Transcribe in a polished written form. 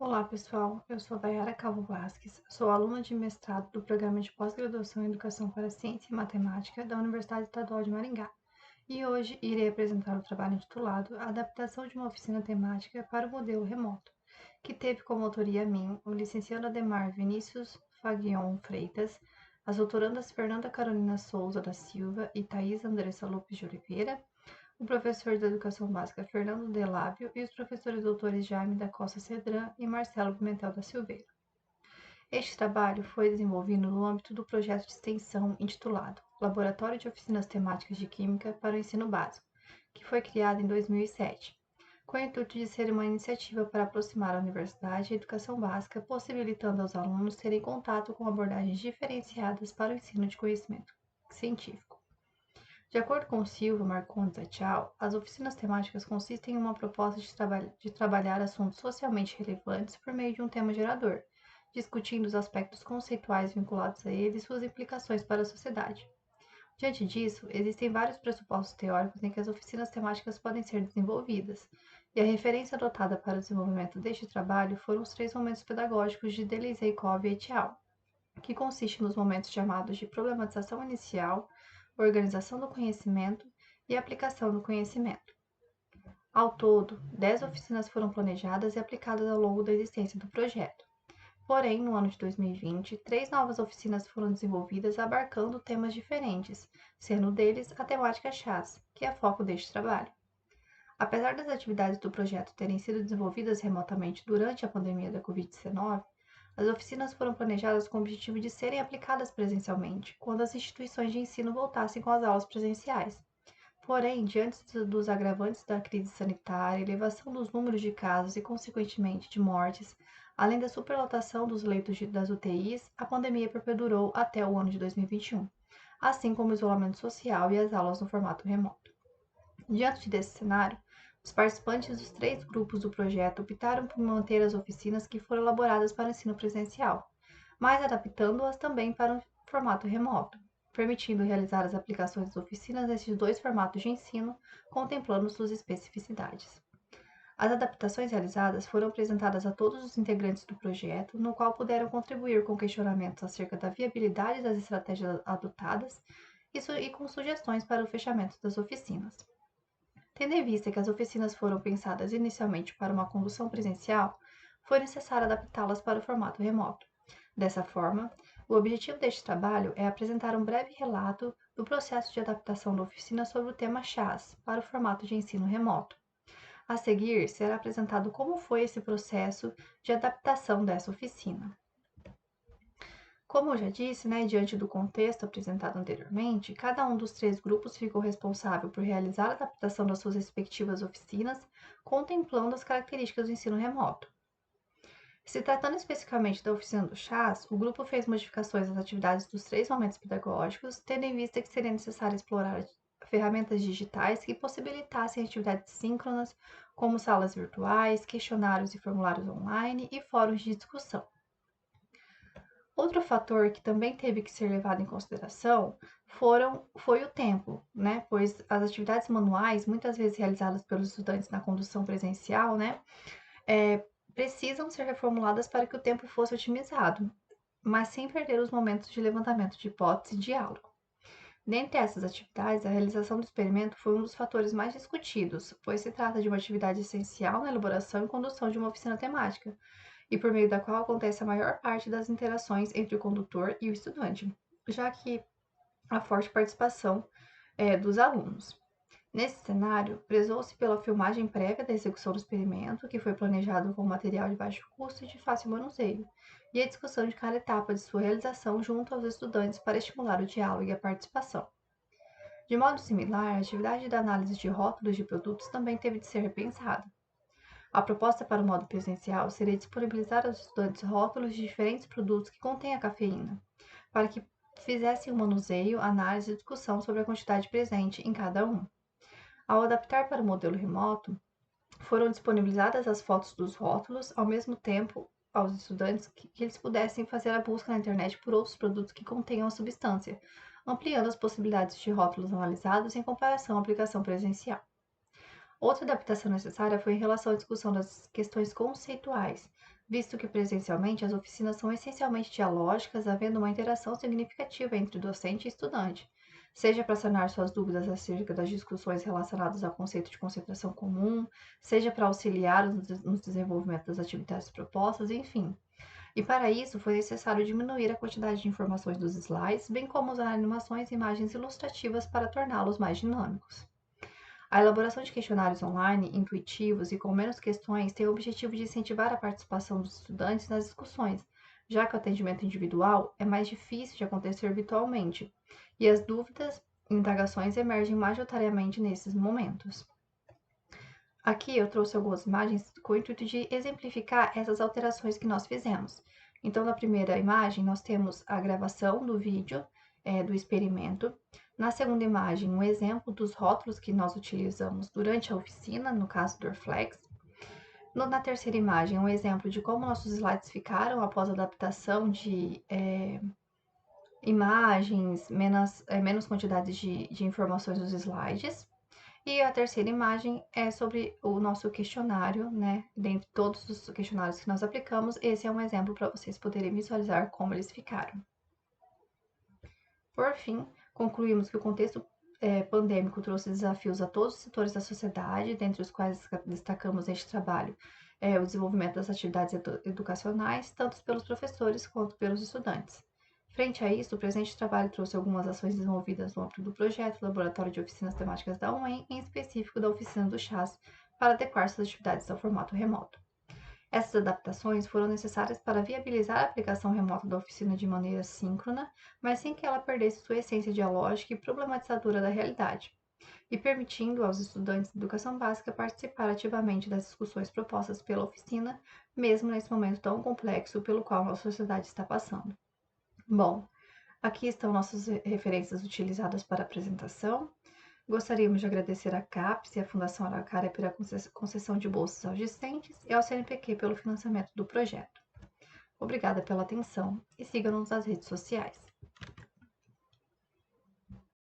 Olá, pessoal. Eu sou Dayara Calvo Vasques, sou aluna de mestrado do Programa de Pós-Graduação em Educação para Ciência e Matemática da Universidade Estadual de Maringá. E hoje irei apresentar o trabalho intitulado Adaptação de uma oficina temática para o modelo remoto, que teve como autoria minha o licenciado Ademar Vinícius Faguion Freitas, as doutorandas Fernanda Carolina Souza da Silva e Thais Andressa Lopes de Oliveira, o professor de Educação Básica Fernando Delávio e os professores doutores Jaime da Costa Cedrã e Marcelo Pimentel da Silveira. Este trabalho foi desenvolvido no âmbito do projeto de extensão intitulado Laboratório de Oficinas Temáticas de Química para o Ensino Básico, que foi criado em 2007, com o intuito de ser uma iniciativa para aproximar a universidade e a educação básica, possibilitando aos alunos terem contato com abordagens diferenciadas para o ensino de conhecimento científico. De acordo com Silva, Marcondes et al., as oficinas temáticas consistem em uma proposta de trabalhar assuntos socialmente relevantes por meio de um tema gerador, discutindo os aspectos conceituais vinculados a ele e suas implicações para a sociedade. Diante disso, existem vários pressupostos teóricos em que as oficinas temáticas podem ser desenvolvidas, e a referência adotada para o desenvolvimento deste trabalho foram os três momentos pedagógicos de Delizeikov et al., que consiste nos momentos chamados de problematização inicial, organização do conhecimento e aplicação do conhecimento. Ao todo, 10 oficinas foram planejadas e aplicadas ao longo da existência do projeto. Porém, no ano de 2020, 3 novas oficinas foram desenvolvidas abarcando temas diferentes, sendo deles a temática chás, que é foco deste trabalho. Apesar das atividades do projeto terem sido desenvolvidas remotamente durante a pandemia da Covid-19, as oficinas foram planejadas com o objetivo de serem aplicadas presencialmente, quando as instituições de ensino voltassem com as aulas presenciais. Porém, diante dos agravantes da crise sanitária, elevação dos números de casos e, consequentemente, de mortes, além da superlotação dos leitos das UTIs, a pandemia perdurou até o ano de 2021, assim como o isolamento social e as aulas no formato remoto. Diante desse cenário, os participantes dos 3 grupos do projeto optaram por manter as oficinas que foram elaboradas para o ensino presencial, mas adaptando-as também para um formato remoto, permitindo realizar as aplicações das oficinas nesses 2 formatos de ensino, contemplando suas especificidades. As adaptações realizadas foram apresentadas a todos os integrantes do projeto, no qual puderam contribuir com questionamentos acerca da viabilidade das estratégias adotadas e com sugestões para o fechamento das oficinas. Tendo em vista que as oficinas foram pensadas inicialmente para uma condução presencial, foi necessário adaptá-las para o formato remoto. Dessa forma, o objetivo deste trabalho é apresentar um breve relato do processo de adaptação da oficina sobre o tema chás para o formato de ensino remoto. A seguir, será apresentado como foi esse processo de adaptação dessa oficina. Como eu já disse, diante do contexto apresentado anteriormente, cada um dos 3 grupos ficou responsável por realizar a adaptação das suas respectivas oficinas, contemplando as características do ensino remoto. Se tratando especificamente da oficina do chás, o grupo fez modificações às atividades dos 3 momentos pedagógicos, tendo em vista que seria necessário explorar ferramentas digitais que possibilitassem atividades síncronas, como salas virtuais, questionários e formulários online e fóruns de discussão. Outro fator que também teve que ser levado em consideração foi o tempo, pois as atividades manuais, muitas vezes realizadas pelos estudantes na condução presencial, precisam ser reformuladas para que o tempo fosse otimizado, mas sem perder os momentos de levantamento de hipótese e diálogo. Dentre essas atividades, a realização do experimento foi um dos fatores mais discutidos, pois se trata de uma atividade essencial na elaboração e condução de uma oficina temática, e por meio da qual acontece a maior parte das interações entre o condutor e o estudante, já que há forte participação dos alunos. Nesse cenário, prezou-se pela filmagem prévia da execução do experimento, que foi planejado com material de baixo custo e de fácil manuseio, e a discussão de cada etapa de sua realização junto aos estudantes para estimular o diálogo e a participação. De modo similar, a atividade da análise de rótulos de produtos também teve de ser repensada. A proposta para o modo presencial seria disponibilizar aos estudantes rótulos de diferentes produtos que contêm a cafeína, para que fizessem o manuseio, análise e discussão sobre a quantidade presente em cada um. Ao adaptar para o modelo remoto, foram disponibilizadas as fotos dos rótulos, ao mesmo tempo aos estudantes que eles pudessem fazer a busca na internet por outros produtos que contenham a substância, ampliando as possibilidades de rótulos analisados em comparação à aplicação presencial. Outra adaptação necessária foi em relação à discussão das questões conceituais, visto que presencialmente as oficinas são essencialmente dialógicas, havendo uma interação significativa entre docente e estudante, seja para sanar suas dúvidas acerca das discussões relacionadas ao conceito de concentração comum, seja para auxiliar no desenvolvimento das atividades propostas, enfim. E para isso foi necessário diminuir a quantidade de informações dos slides, bem como usar animações e imagens ilustrativas para torná-los mais dinâmicos. A elaboração de questionários online, intuitivos e com menos questões tem o objetivo de incentivar a participação dos estudantes nas discussões, já que o atendimento individual é mais difícil de acontecer virtualmente, e as dúvidas e indagações emergem majoritariamente nesses momentos. Aqui eu trouxe algumas imagens com o intuito de exemplificar essas alterações que nós fizemos. Então, na primeira imagem, nós temos a gravação do vídeo do experimento. Na segunda imagem, um exemplo dos rótulos que nós utilizamos durante a oficina, no caso do Orflex. Na terceira imagem, um exemplo de como nossos slides ficaram após a adaptação de imagens, menos quantidades de informações nos slides. E a terceira imagem é sobre o nosso questionário, né? Dentre todos os questionários que nós aplicamos, esse é um exemplo para vocês poderem visualizar como eles ficaram. Por fim, concluímos que o contexto pandêmico trouxe desafios a todos os setores da sociedade, dentre os quais destacamos neste trabalho o desenvolvimento das atividades educacionais, tanto pelos professores quanto pelos estudantes. Frente a isso, o presente trabalho trouxe algumas ações desenvolvidas no âmbito do projeto Laboratório de Oficinas Temáticas da UEM, em específico da Oficina do Chás, para adequar suas atividades ao formato remoto. Essas adaptações foram necessárias para viabilizar a aplicação remota da oficina de maneira síncrona, mas sem que ela perdesse sua essência dialógica e problematizadora da realidade, e permitindo aos estudantes de educação básica participar ativamente das discussões propostas pela oficina, mesmo nesse momento tão complexo pelo qual nossa sociedade está passando. Bom, aqui estão nossas referências utilizadas para a apresentação. Gostaríamos de agradecer à CAPES e à Fundação Araucária pela concessão de bolsas aos discentes e ao CNPq pelo financiamento do projeto. Obrigada pela atenção e siga-nos nas redes sociais.